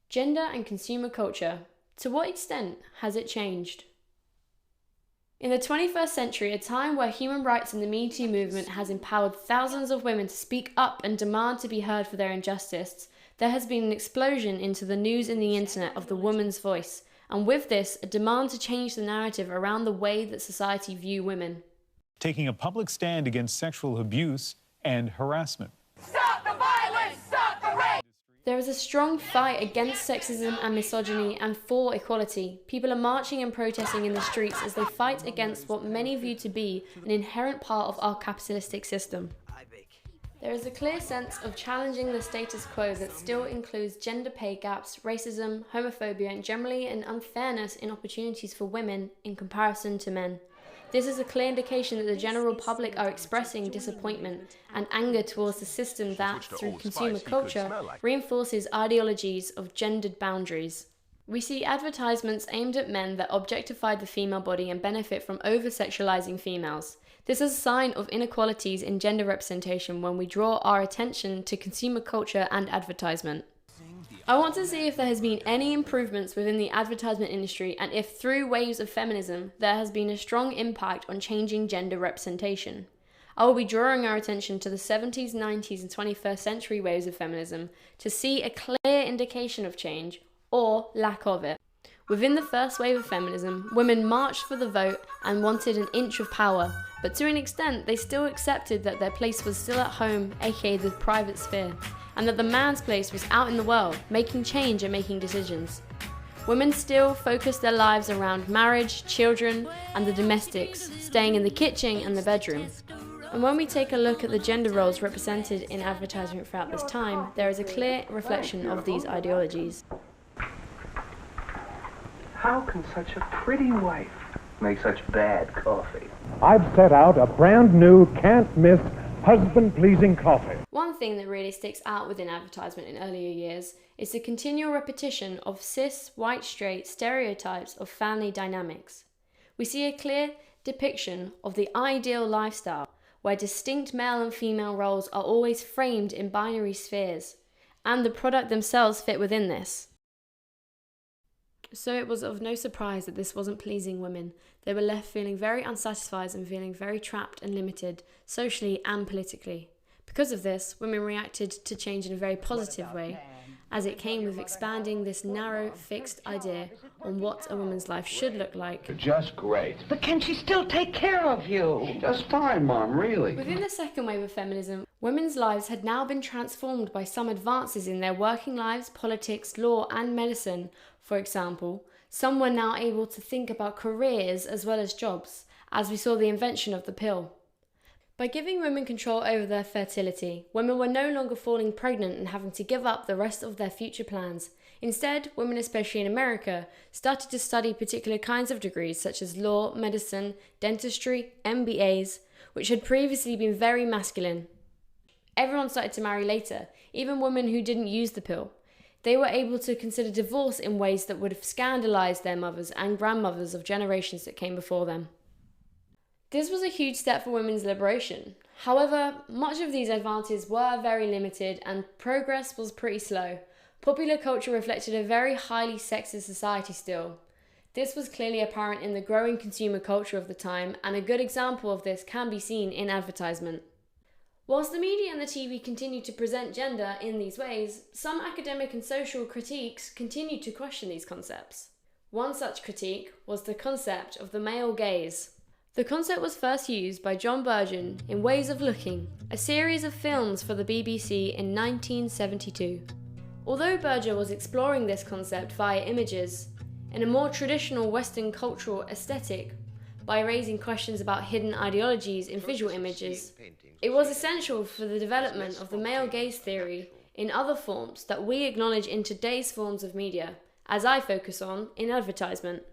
Gender and consumer culture. To what extent has it changed? In the 21st century, a time where human rights and the Me Too movement has empowered thousands of women to speak up and demand to be heard for their injustice, there has been an explosion into the news and the internet of the woman's voice, and with this, a demand to change the narrative around the way that society view women. Taking a public stand against sexual abuse and harassment. Stop the violence! Stop the rape! There is a strong fight against sexism and misogyny and for equality. People are marching and protesting in the streets as they fight against what many view to be an inherent part of our capitalistic system. There is a clear sense of challenging the status quo that still includes gender pay gaps, racism, homophobia, and generally an unfairness in opportunities for women in comparison to men. This is a clear indication that the general public are expressing disappointment and anger towards the system that, through consumer culture, reinforces ideologies of gendered boundaries. We see advertisements aimed at men that objectify the female body and benefit from over-sexualizing females. This is a sign of inequalities in gender representation when we draw our attention to consumer culture and advertisement. I want to see if there has been any improvements within the advertisement industry and if through waves of feminism there has been a strong impact on changing gender representation. I will be drawing our attention to the 70s, 90s and 21st century waves of feminism to see a clear indication of change or lack of it. Within the first wave of feminism, women marched for the vote and wanted an inch of power, but to an extent they still accepted that their place was still at home, aka the private sphere, and that the man's place was out in the world, making change and making decisions. Women still focused their lives around marriage, children, and the domestics, staying in the kitchen and the bedroom. And when we take a look at the gender roles represented in advertisement throughout this time, there is a clear reflection of these ideologies. How can such a pretty wife make such bad coffee? I've set out a brand new, can't-miss, husband-pleasing coffee. One thing that really sticks out within advertisement in earlier years is the continual repetition of cis, white, straight stereotypes of family dynamics. We see a clear depiction of the ideal lifestyle, where distinct male and female roles are always framed in binary spheres, and the product themselves fit within this. So it was of no surprise that this wasn't pleasing women. They were left feeling very unsatisfied and feeling very trapped and limited, socially and politically. Because of this, women reacted to change in a very positive way, as it came with expanding this narrow, fixed idea on what a woman's life should look like. Just great. But can she still take care of you? Just fine, Mom, really. Within the second wave of feminism, women's lives had now been transformed by some advances in their working lives, politics, law, and medicine. For example, some were now able to think about careers as well as jobs, as we saw the invention of the pill. By giving women control over their fertility, women were no longer falling pregnant and having to give up the rest of their future plans. Instead, women, especially in America, started to study particular kinds of degrees such as law, medicine, dentistry, MBAs, which had previously been very masculine. Everyone started to marry later, even women who didn't use the pill. They were able to consider divorce in ways that would have scandalized their mothers and grandmothers of generations that came before them. This was a huge step for women's liberation. However, much of these advances were very limited and progress was pretty slow. Popular culture reflected a very highly sexist society still. This was clearly apparent in the growing consumer culture of the time, and a good example of this can be seen in advertisement. Whilst the media and the TV continued to present gender in these ways, some academic and social critiques continued to question these concepts. One such critique was the concept of the male gaze. The concept was first used by John Burgon in Ways of Looking, a series of films for the BBC in 1972. Although Burgon was exploring this concept via images, in a more traditional Western cultural aesthetic, by raising questions about hidden ideologies in visual images, it was essential for the development of the male gaze theory in other forms that we acknowledge in today's forms of media, as I focus on in advertisement.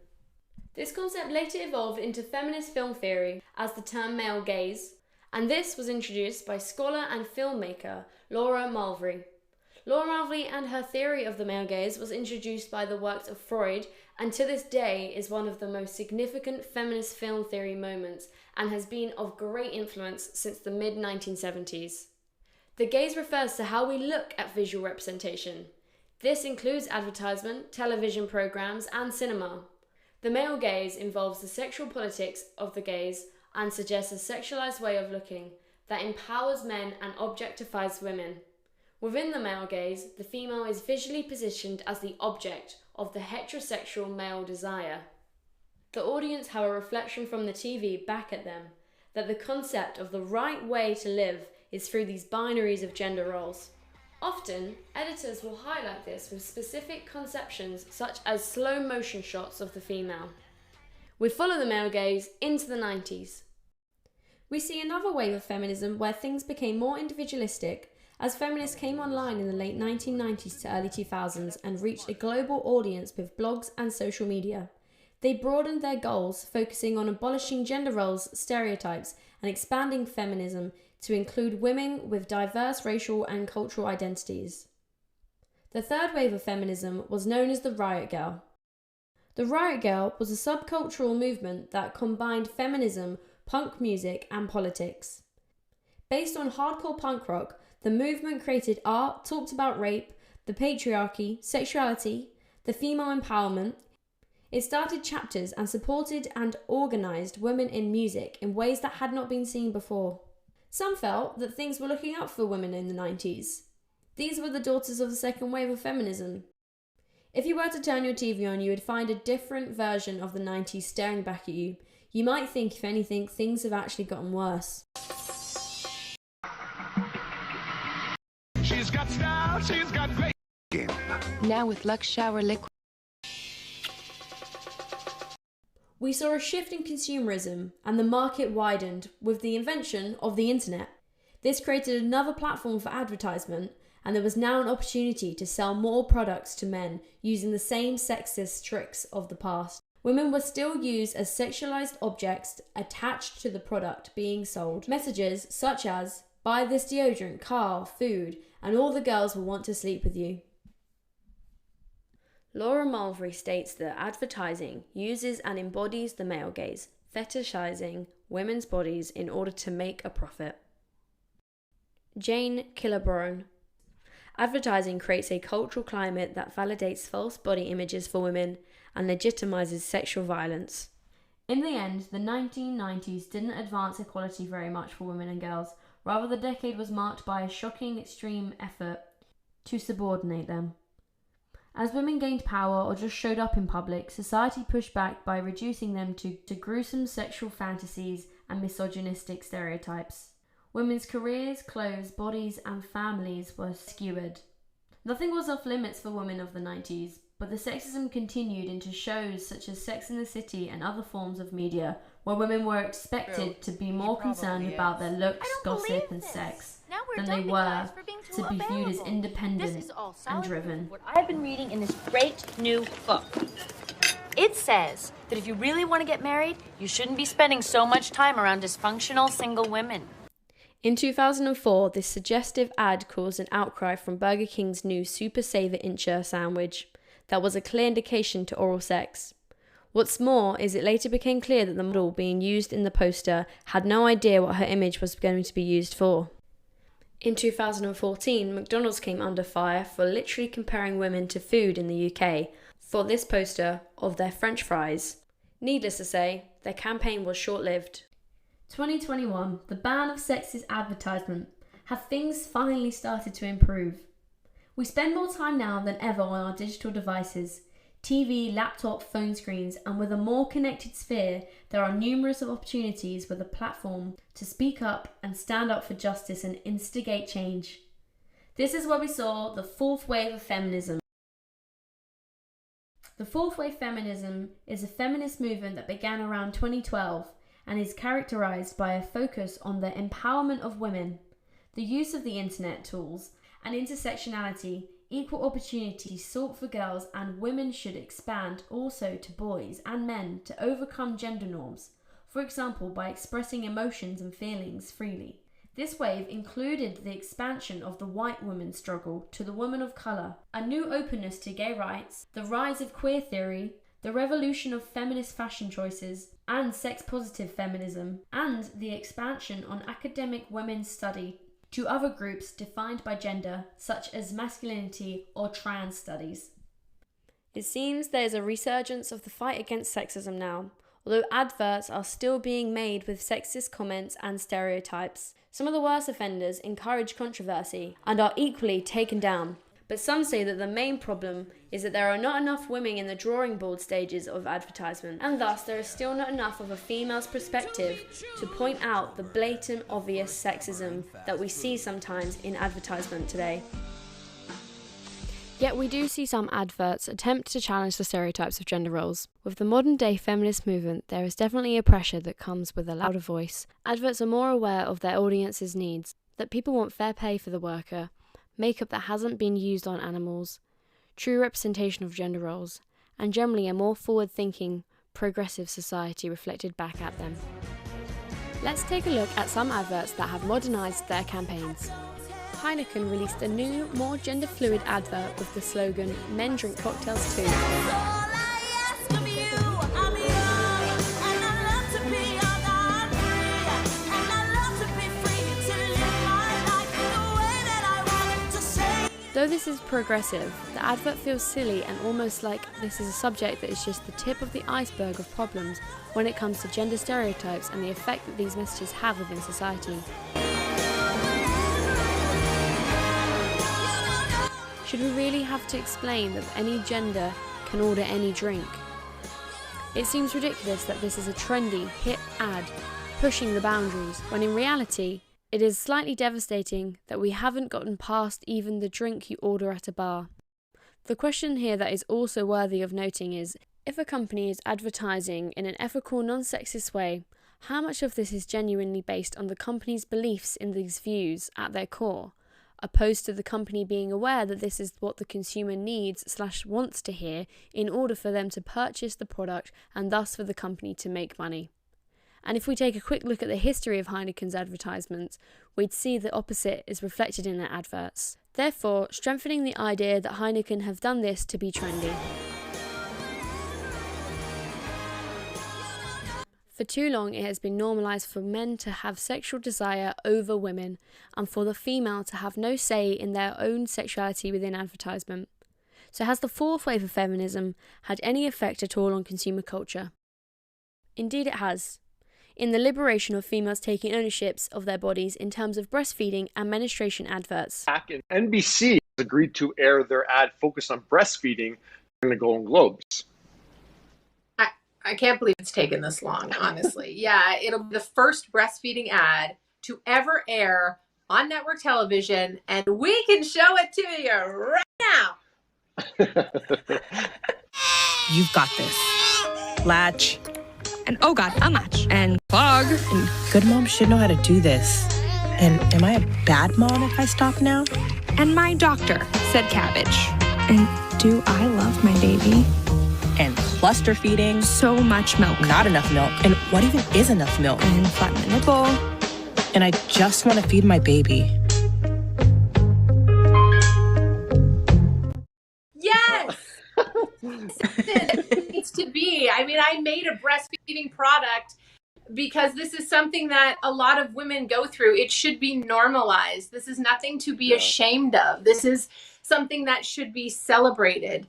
This concept later evolved into feminist film theory as the term male gaze, and this was introduced by scholar and filmmaker Laura Mulvey. Laura Mulvey and her theory of the male gaze was introduced by the works of Freud, and to this day is one of the most significant feminist film theory moments and has been of great influence since the mid-1970s. The gaze refers to how we look at visual representation. This includes advertisement, television programs, and cinema. The male gaze involves the sexual politics of the gaze and suggests a sexualized way of looking that empowers men and objectifies women. Within the male gaze, the female is visually positioned as the object of the heterosexual male desire. The audience have a reflection from the TV back at them that the concept of the right way to live is through these binaries of gender roles. Often, editors will highlight this with specific conceptions such as slow motion shots of the female. We follow the male gaze into the 90s. We see another wave of feminism where things became more individualistic as feminists came online in the late 1990s to early 2000s and reached a global audience with blogs and social media. They broadened their goals, focusing on abolishing gender roles, stereotypes, and expanding feminism to include women with diverse racial and cultural identities. The third wave of feminism was known as the Riot Girl. The Riot Girl was a subcultural movement that combined feminism, punk music, and politics. Based on hardcore punk rock, the movement created art, talked about rape, the patriarchy, sexuality, the female empowerment. It started chapters and supported and organised women in music in ways that had not been seen before. Some felt that things were looking up for women in the 90s. These were the daughters of the second wave of feminism. If you were to turn your TV on, you would find a different version of the 90s staring back at you. You might think, if anything, things have actually gotten worse. She's got style, she's got face. Now with Lux Shower Liquid. We saw a shift in consumerism and the market widened with the invention of the internet. This created another platform for advertisement, and there was now an opportunity to sell more products to men using the same sexist tricks of the past. Women were still used as sexualized objects attached to the product being sold. Messages such as, buy this deodorant, car, food, and all the girls will want to sleep with you. Laura Mulvey states that advertising uses and embodies the male gaze, fetishizing women's bodies in order to make a profit. Jane Kilburn. Advertising creates a cultural climate that validates false body images for women and legitimizes sexual violence. In the end, the 1990s didn't advance equality very much for women and girls. Rather, the decade was marked by a shocking, extreme effort to subordinate them. As women gained power or just showed up in public, society pushed back by reducing them to gruesome sexual fantasies and misogynistic stereotypes. Women's careers, clothes, bodies, and families were skewered. Nothing was off limits for women of the 90s, but the sexism continued into shows such as Sex and the City and other forms of media, where women were expected to be more concerned about their looks, gossip, and sex than they were to be viewed as independent and driven. What I've been reading in this great new book. It says that if you really want to get married, you shouldn't be spending so much time around dysfunctional single women. In 2004, this suggestive ad caused an outcry from Burger King's new Super Saver Incher sandwich that was a clear indication to oral sex. What's more is it later became clear that the model being used in the poster had no idea what her image was going to be used for. In 2014, McDonald's came under fire for literally comparing women to food in the UK for this poster of their French fries. Needless to say, their campaign was short-lived. 2021, the ban of sexist advertisement. Have things finally started to improve? We spend more time now than ever on our digital devices, TV, laptop, phone screens, and with a more connected sphere, there are numerous opportunities with a platform to speak up and stand up for justice and instigate change. This is where we saw the fourth wave of feminism. The fourth wave feminism is a feminist movement that began around 2012 and is characterized by a focus on the empowerment of women, the use of the internet tools, and intersectionality. Equal opportunity sought for girls and women should expand also to boys and men to overcome gender norms, for example by expressing emotions and feelings freely. This wave included the expansion of the white women's struggle to the woman of colour, a new openness to gay rights, the rise of queer theory, the revolution of feminist fashion choices and sex-positive feminism, and the expansion on academic women's study to other groups defined by gender, such as masculinity or trans studies. It seems there is a resurgence of the fight against sexism now, although adverts are still being made with sexist comments and stereotypes. Some of the worst offenders encourage controversy and are equally taken down. But some say that the main problem is that there are not enough women in the drawing board stages of advertisement, and thus there is still not enough of a female's perspective to point out the blatant, obvious sexism that we see sometimes in advertisement today. Yet we do see some adverts attempt to challenge the stereotypes of gender roles. With the modern day feminist movement, there is definitely a pressure that comes with a louder voice. Adverts are more aware of their audience's needs, that people want fair pay for the worker, makeup that hasn't been used on animals, true representation of gender roles, and generally a more forward-thinking, progressive society reflected back at them. Let's take a look at some adverts that have modernised their campaigns. Heineken released a new, more gender-fluid advert with the slogan, "Men drink cocktails too." Though this is progressive, the advert feels silly and almost like this is a subject that is just the tip of the iceberg of problems when it comes to gender stereotypes and the effect that these messages have within society. Should we really have to explain that any gender can order any drink? It seems ridiculous that this is a trendy, hip ad pushing the boundaries, when in reality, it is slightly devastating that we haven't gotten past even the drink you order at a bar. The question here that is also worthy of noting is, if a company is advertising in an ethical, non-sexist way, how much of this is genuinely based on the company's beliefs in these views at their core, opposed to the company being aware that this is what the consumer needs/wants to hear in order for them to purchase the product and thus for the company to make money. And if we take a quick look at the history of Heineken's advertisements, we'd see the opposite is reflected in their adverts. Therefore, strengthening the idea that Heineken have done this to be trendy. For too long, it has been normalised for men to have sexual desire over women, and for the female to have no say in their own sexuality within advertisement. So has the fourth wave of feminism had any effect at all on consumer culture? Indeed it has. In the liberation of females taking ownerships of their bodies in terms of breastfeeding and menstruation adverts. NBC agreed to air their ad focused on breastfeeding during the Golden Globes. I can't believe it's taken this long, honestly. Yeah, it'll be the first breastfeeding ad to ever air on network television, and we can show it to you right now. You've got this. Latch. And oh god, unlatch. And plug. And good moms should know how to do this. And am I a bad mom if I stop now? And my doctor said cabbage. And do I love my baby? And cluster feeding. So much milk. Not enough milk. And what even is enough milk? And flatten the nipple. And I just want to feed my baby. Yes! It needs to be. I mean, I made a breastfeeding product because this is something that a lot of women go through. It should be normalized. This is nothing to be ashamed of. This is something that should be celebrated.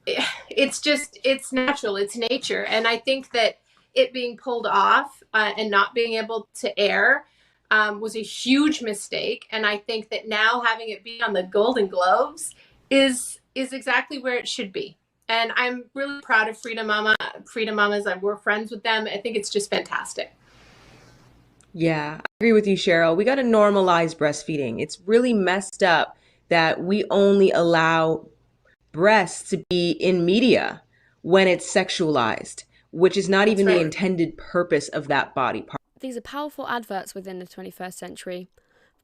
It's natural, it's nature. And I think that it being pulled off and not being able to air was a huge mistake. And I think that now having it be on the Golden Globes is exactly where it should be. And I'm really proud of Freedom Mamas. We're friends with them. I think it's just fantastic. Yeah, I agree with you, Cheryl. We got to normalize breastfeeding. It's really messed up that we only allow breasts to be in media when it's sexualized, which is not even the intended purpose of that body part. These are powerful adverts within the 21st century,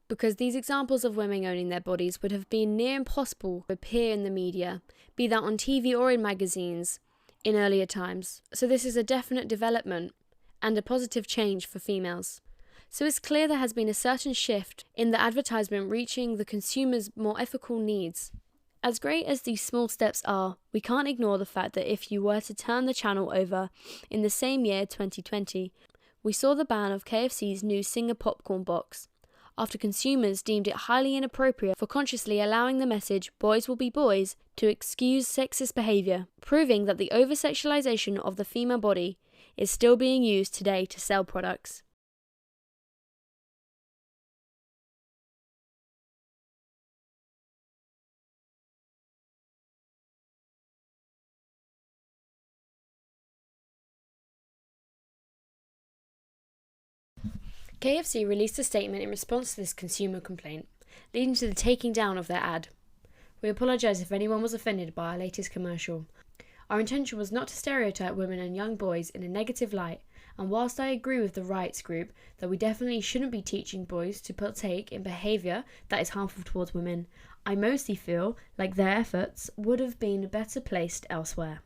because these examples of women owning their bodies would have been near impossible to appear in the media, be that on TV or in magazines, in earlier times. So this is a definite development and a positive change for females. So it's clear there has been a certain shift in the advertisement reaching the consumer's more ethical needs. As great as these small steps are, we can't ignore the fact that if you were to turn the channel over in the same year, 2020, we saw the ban of KFC's new Singer popcorn box. after consumers deemed it highly inappropriate for consciously allowing the message "boys will be boys" to excuse sexist behaviour, proving that the over-sexualisation of the female body is still being used today to sell products. KFC released a statement in response to this consumer complaint, leading to the taking down of their ad. We apologise if anyone was offended by our latest commercial. Our intention was not to stereotype women and young boys in a negative light, and whilst I agree with the rights group that we definitely shouldn't be teaching boys to partake in behaviour that is harmful towards women, I mostly feel like their efforts would have been better placed elsewhere.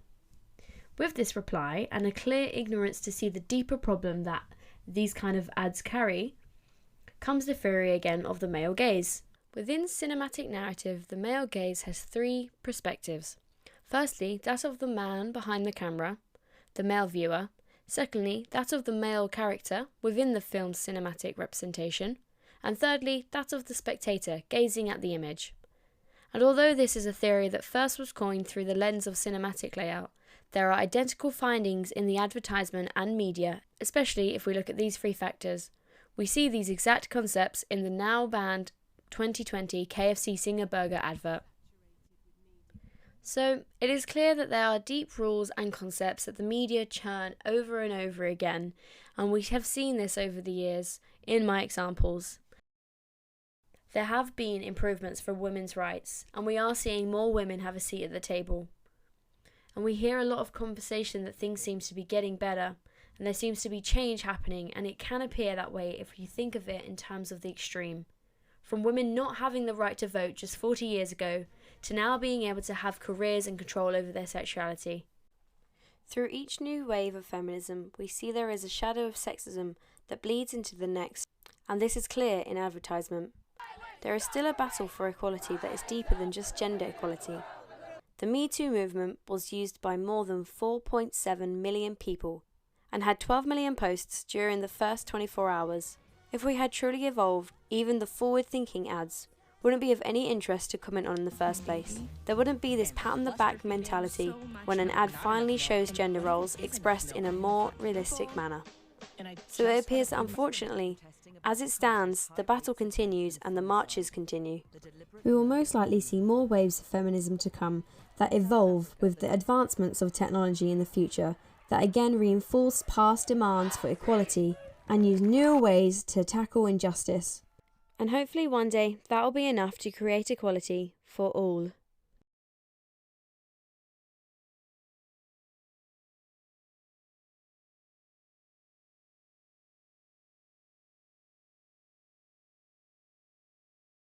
With this reply, and a clear ignorance to see the deeper problem that these kind of ads carry, comes the theory again of the male gaze. Within cinematic narrative, the male gaze has three perspectives. Firstly, that of the man behind the camera, the male viewer. Secondly, that of the male character within the film's cinematic representation. And thirdly, that of the spectator gazing at the image. And although this is a theory that first was coined through the lens of cinematic layout, there are identical findings in the advertisement and media, especially if we look at these three factors. We see these exact concepts in the now banned 2020 KFC Singer Burger advert. So, it is clear that there are deep rules and concepts that the media churn over and over again, and we have seen this over the years in my examples. There have been improvements for women's rights, and we are seeing more women have a seat at the table. And we hear a lot of conversation that things seem to be getting better, and there seems to be change happening, and it can appear that way if you think of it in terms of the extreme. From women not having the right to vote just 40 years ago, to now being able to have careers and control over their sexuality. Through each new wave of feminism, we see there is a shadow of sexism that bleeds into the next, and this is clear in advertisement. There is still a battle for equality that is deeper than just gender equality. The Me Too movement was used by more than 4.7 million people and had 12 million posts during the first 24 hours. If we had truly evolved, even the forward-thinking ads wouldn't be of any interest to comment on in the first place. There wouldn't be this pat-on-the-back mentality when an ad finally shows gender roles expressed in a more realistic manner. So it appears that unfortunately, as it stands, the battle continues and the marches continue. We will most likely see more waves of feminism to come that evolve with the advancements of technology in the future that again reinforce past demands for equality and use newer ways to tackle injustice. And hopefully one day that will be enough to create equality for all.